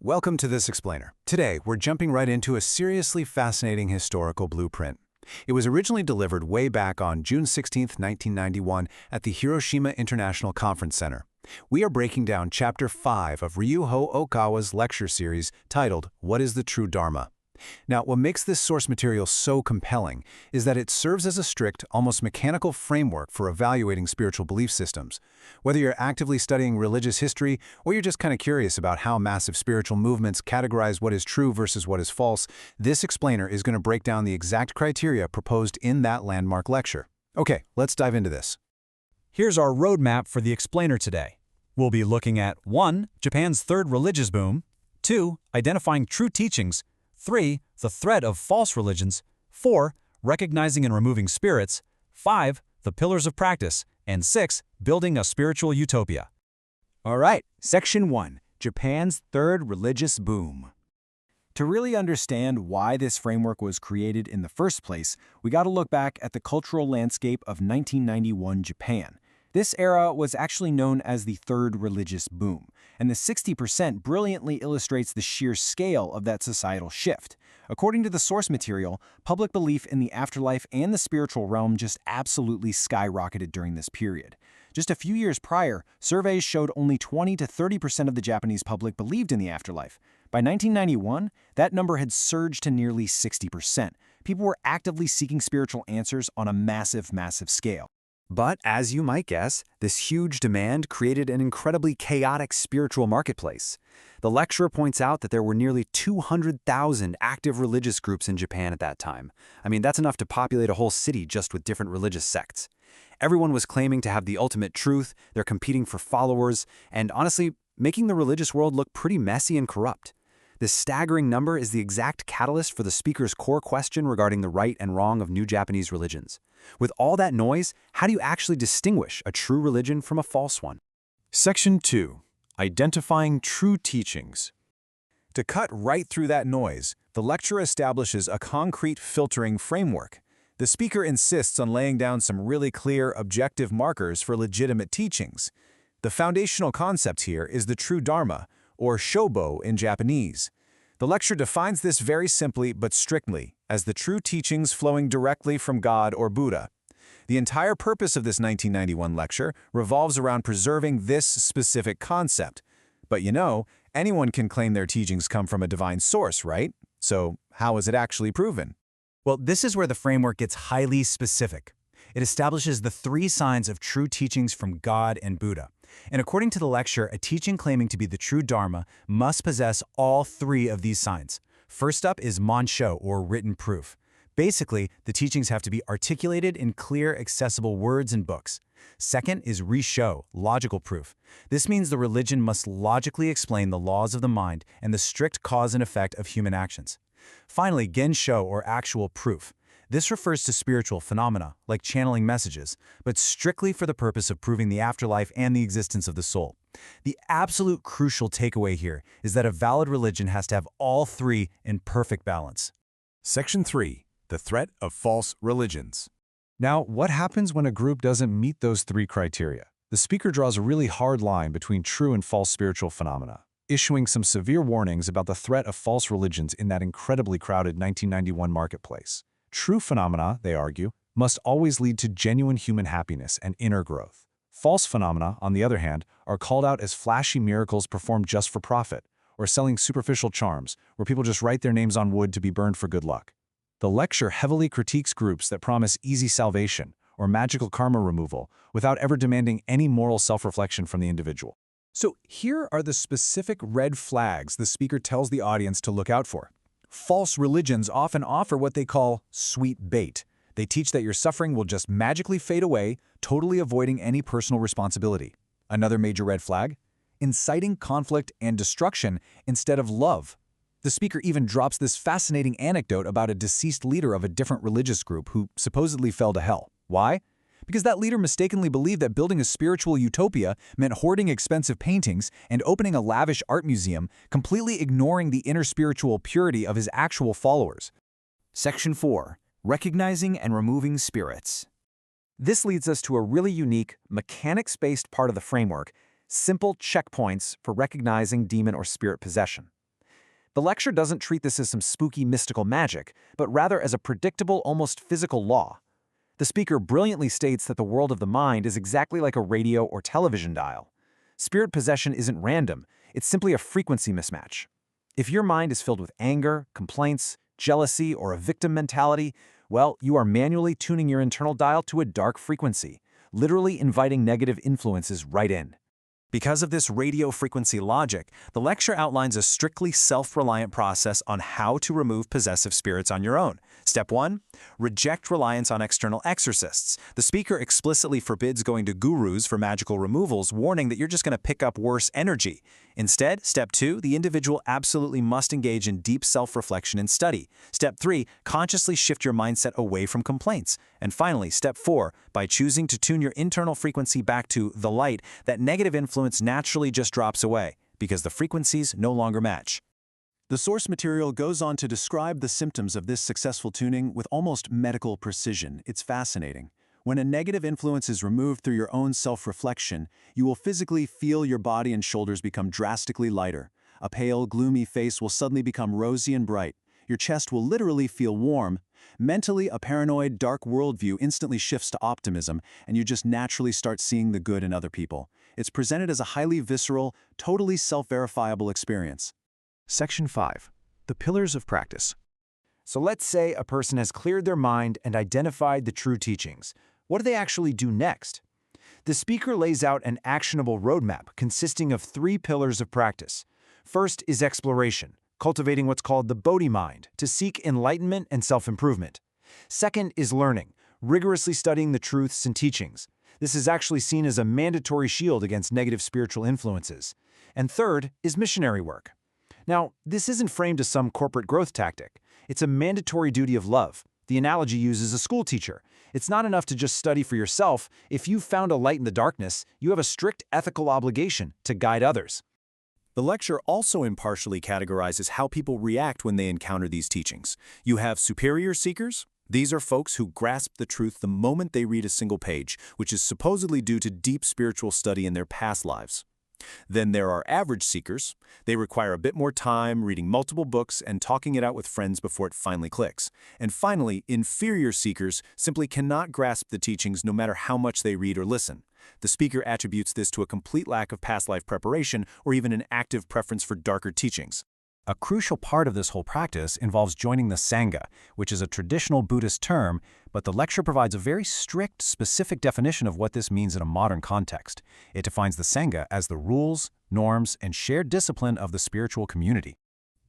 welcome to this explainer. Today, we're jumping right into a seriously fascinating historical blueprint. It was originally delivered way back on June 16, 1991 at the Hiroshima International Conference Center. We are breaking down Chapter 5 of Ryuho Okawa's lecture series titled, What is the True Dharma? Now, what makes this source material so compelling is that it serves as a strict, almost mechanical framework for evaluating spiritual belief systems. Whether you're actively studying religious history or you're just kind of curious about how massive spiritual movements categorize what is true versus what is false, this explainer is going to break down the exact criteria proposed in that landmark lecture. Okay, let's dive into this. Here's our roadmap for the explainer today. We'll be looking at 1. Japan's third religious boom, 2. Identifying true teachings, 3. The threat of false religions, 4. Recognizing and removing spirits, 5. The pillars of practice, and 6. Building a spiritual utopia. All right, Section 1, Japan's third religious boom. To really understand why this framework was created in the first place, we got to look back at the cultural landscape of 1991 Japan. This era was actually known as the third religious boom, and the 60% brilliantly illustrates the sheer scale of that societal shift. According to the source material, public belief in the afterlife and the spiritual realm just absolutely skyrocketed during this period. Just a few years prior, surveys showed only 20 to 30% of the Japanese public believed in the afterlife. By 1991, that number had surged to nearly 60%. People were actively seeking spiritual answers on a massive scale. But, as you might guess, this huge demand created an incredibly chaotic spiritual marketplace. The lecturer points out that there were nearly 200,000 active religious groups in Japan at that time. I mean, that's enough to populate a whole city just with different religious sects. Everyone was claiming to have the ultimate truth, they're competing for followers, and honestly, making the religious world look pretty messy and corrupt. This staggering number is the exact catalyst for the speaker's core question regarding the right and wrong of new Japanese religions. With all that noise, how do you actually distinguish a true religion from a false one? Section 2. Identifying True Teachings. To cut right through that noise, the lecturer establishes a concrete filtering framework. The speaker insists on laying down some really clear, objective markers for legitimate teachings. The foundational concept here is the true Dharma, or shobo in Japanese. The lecture defines this very simply but strictly as the true teachings flowing directly from God or Buddha. The entire purpose of this 1991 lecture revolves around preserving this specific concept. But you know, anyone can claim their teachings come from a divine source, right? So how is it actually proven? Well, this is where the framework gets highly specific. It establishes the 3 signs of true teachings from God and Buddha. And according to the lecture, a teaching claiming to be the true Dharma must possess all 3 of these signs. First up is mansho, or written proof. Basically, the teachings have to be articulated in clear, accessible words and books. Second is risho, logical proof. This means the religion must logically explain the laws of the mind and the strict cause and effect of human actions. Finally, gensho, or actual proof. This refers to spiritual phenomena, like channeling messages, but strictly for the purpose of proving the afterlife and the existence of the soul. The absolute crucial takeaway here is that a valid religion has to have all 3 in perfect balance. Section 3. The Threat of False Religions. Now, what happens when a group doesn't meet those 3 criteria? The speaker draws a really hard line between true and false spiritual phenomena, issuing some severe warnings about the threat of false religions in that incredibly crowded 1991 marketplace. True phenomena, they argue, must always lead to genuine human happiness and inner growth. False phenomena, on the other hand, are called out as flashy miracles performed just for profit, or selling superficial charms, where people just write their names on wood to be burned for good luck. The lecture heavily critiques groups that promise easy salvation or magical karma removal without ever demanding any moral self-reflection from the individual. So here are the specific red flags the speaker tells the audience to look out for. False religions often offer what they call sweet bait. They teach that your suffering will just magically fade away, totally avoiding any personal responsibility. Another major red flag? Inciting conflict and destruction instead of love. The speaker even drops this fascinating anecdote about a deceased leader of a different religious group who supposedly fell to hell. Why? Because that leader mistakenly believed that building a spiritual utopia meant hoarding expensive paintings and opening a lavish art museum, completely ignoring the inner spiritual purity of his actual followers. Section 4. Recognizing and removing spirits. This leads us to a really unique, mechanics-based part of the framework, simple checkpoints for recognizing demon or spirit possession. The lecture doesn't treat this as some spooky mystical magic, but rather as a predictable, almost physical law. The speaker brilliantly states that the world of the mind is exactly like a radio or television dial. Spirit possession isn't random, it's simply a frequency mismatch. If your mind is filled with anger, complaints, jealousy, or a victim mentality, well, you are manually tuning your internal dial to a dark frequency, literally inviting negative influences right in. Because of this radio frequency logic, the lecture outlines a strictly self-reliant process on how to remove possessive spirits on your own. Step 1. Reject reliance on external exorcists. The speaker explicitly forbids going to gurus for magical removals, warning that you're just going to pick up worse energy. Instead, Step 2, the individual absolutely must engage in deep self-reflection and study. Step 3, consciously shift your mindset away from complaints. And finally, Step 4, by choosing to tune your internal frequency back to the light, that negative influence naturally just drops away, because the frequencies no longer match. The source material goes on to describe the symptoms of this successful tuning with almost medical precision. It's fascinating. When a negative influence is removed through your own self-reflection, you will physically feel your body and shoulders become drastically lighter. A pale, gloomy face will suddenly become rosy and bright. Your chest will literally feel warm. Mentally, a paranoid, dark worldview instantly shifts to optimism, and you just naturally start seeing the good in other people. It's presented as a highly visceral, totally self-verifiable experience. Section 5. The Pillars of Practice. So let's say a person has cleared their mind and identified the true teachings. What do they actually do next? The speaker lays out an actionable roadmap consisting of 3 pillars of practice. First is exploration, cultivating what's called the Bodhi mind to seek enlightenment and self-improvement. Second is learning, rigorously studying the truths and teachings. This is actually seen as a mandatory shield against negative spiritual influences. And third is missionary work. Now, this isn't framed as some corporate growth tactic. It's a mandatory duty of love. The analogy uses a school teacher. It's not enough to just study for yourself. If you've found a light in the darkness, you have a strict ethical obligation to guide others. The lecture also impartially categorizes how people react when they encounter these teachings. You have superior seekers. These are folks who grasp the truth the moment they read a single page, which is supposedly due to deep spiritual study in their past lives. Then there are average seekers. They require a bit more time, reading multiple books, and talking it out with friends before it finally clicks. And finally, inferior seekers simply cannot grasp the teachings no matter how much they read or listen. The speaker attributes this to a complete lack of past life preparation or even an active preference for darker teachings. A crucial part of this whole practice involves joining the Sangha, which is a traditional Buddhist term, but the lecture provides a very strict, specific definition of what this means in a modern context. It defines the Sangha as the rules, norms, and shared discipline of the spiritual community.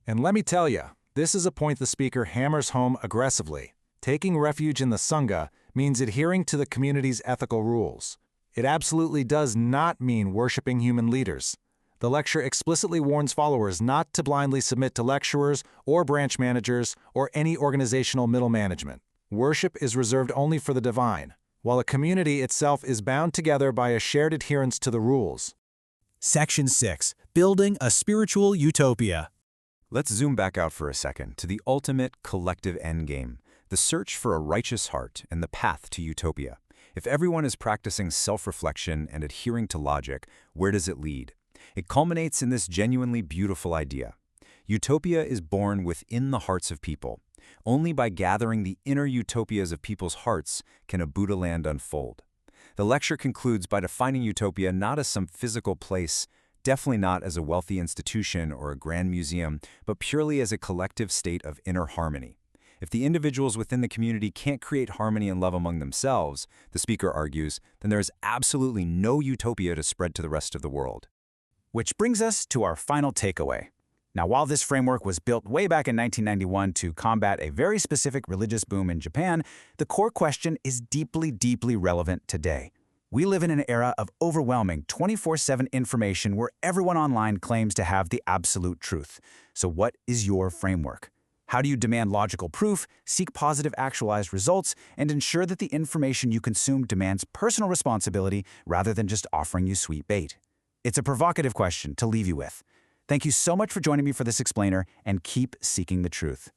And let me tell you, this is a point the speaker hammers home aggressively. Taking refuge in the Sangha means adhering to the community's ethical rules. It absolutely does not mean worshiping human leaders. The lecture explicitly warns followers not to blindly submit to lecturers or branch managers or any organizational middle management. Worship is reserved only for the divine, while a community itself is bound together by a shared adherence to the rules. Section 6. Building a Spiritual Utopia. Let's zoom back out for a second to the ultimate collective endgame, the search for a righteous heart and the path to utopia. If everyone is practicing self-reflection and adhering to logic, where does it lead? It culminates in this genuinely beautiful idea. Utopia is born within the hearts of people. Only by gathering the inner utopias of people's hearts can a Buddha land unfold. The lecture concludes by defining utopia not as some physical place, definitely not as a wealthy institution or a grand museum, but purely as a collective state of inner harmony. If the individuals within the community can't create harmony and love among themselves, the speaker argues, then there is absolutely no utopia to spread to the rest of the world. Which brings us to our final takeaway. Now, while this framework was built way back in 1991 to combat a very specific religious boom in Japan, the core question is deeply, deeply relevant today. We live in an era of overwhelming 24/7 information where everyone online claims to have the absolute truth. So what is your framework? How do you demand logical proof, seek positive actualized results, and ensure that the information you consume demands personal responsibility rather than just offering you sweet bait? It's a provocative question to leave you with. Thank you so much for joining me for this explainer, and keep seeking the truth.